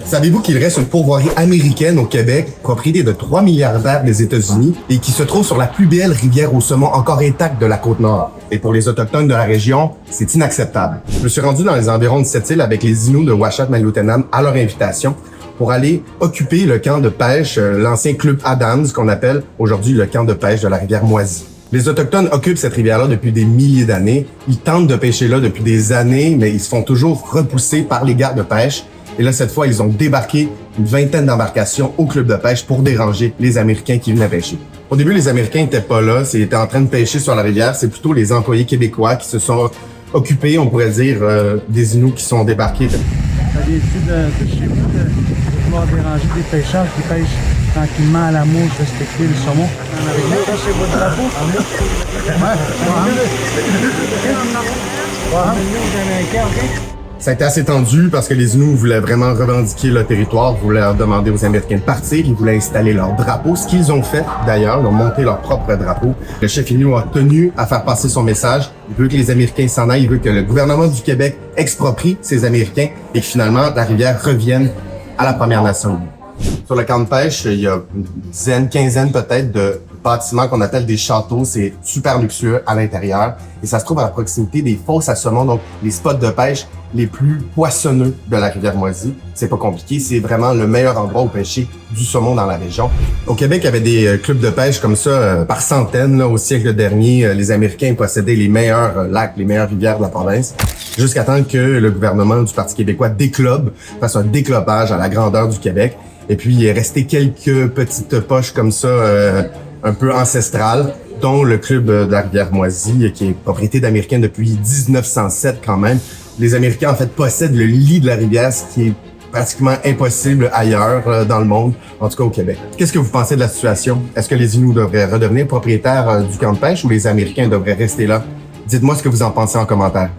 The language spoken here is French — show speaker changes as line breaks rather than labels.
Savez-vous qu'il reste une pourvoirie américaine au Québec, propriété de 3 milliardaires des États-Unis, et qui se trouve sur la plus belle rivière au saumon encore intacte de la Côte-Nord? Et pour les Autochtones de la région, c'est inacceptable. Je me suis rendu dans les environs de cette île avec les Inuits de Uashat-Maloutenam à leur invitation pour aller occuper le camp de pêche, l'ancien club Adams, qu'on appelle aujourd'hui le camp de pêche de la rivière Moisy. Les Autochtones occupent cette rivière-là depuis des milliers d'années. Ils tentent de pêcher là depuis des années, mais ils se font toujours repousser par les gardes de pêche. Et là, cette fois, ils ont débarqué une vingtaine d'embarcations au club de pêche pour déranger les Américains qui venaient pêcher. Au début, les Américains n'étaient pas là, ils étaient en train de pêcher sur la rivière. C'est plutôt les employés québécois qui se sont occupés, on pourrait dire, des Inuits qui sont débarqués.
Ça vient-tu de chez vous de pouvoir déranger des pêcheurs qui pêchent tranquillement à la mouche, respecter le saumon? Ça, c'est votre drapeau?
Ça a été assez tendu parce que les Inuits voulaient vraiment revendiquer leur territoire, voulaient demander aux Américains de partir, ils voulaient installer leur drapeau, ce qu'ils ont fait d'ailleurs, ils ont monté leur propre drapeau. Le chef Inuit a tenu à faire passer son message, il veut que les Américains s'en aillent, il veut que le gouvernement du Québec exproprie ces Américains et que finalement la rivière revienne à la Première Nation. Sur le camp de pêche, il y a une dizaine, quinzaine peut-être de bâtiments qu'on appelle des châteaux. C'est super luxueux à l'intérieur et ça se trouve à la proximité des fosses à saumon, donc les spots de pêche les plus poissonneux de la rivière Moisy. C'est pas compliqué, c'est vraiment le meilleur endroit où pêcher du saumon dans la région. Au Québec, il y avait des clubs de pêche comme ça par centaines. Là, au siècle dernier, les Américains possédaient les meilleurs lacs, les meilleures rivières de la province, jusqu'à temps que le gouvernement du Parti québécois fasse un déclopage à la grandeur du Québec. Et puis, il est resté quelques petites poches comme ça, un peu ancestrales, dont le club de la rivière Moisy, qui est propriété d'Américains depuis 1907 quand même. Les Américains, en fait, possèdent le lit de la rivière, ce qui est pratiquement impossible ailleurs dans le monde, en tout cas au Québec. Qu'est-ce que vous pensez de la situation? Est-ce que les Inuits devraient redevenir propriétaires du camp de pêche ou les Américains devraient rester là? Dites-moi ce que vous en pensez en commentaire.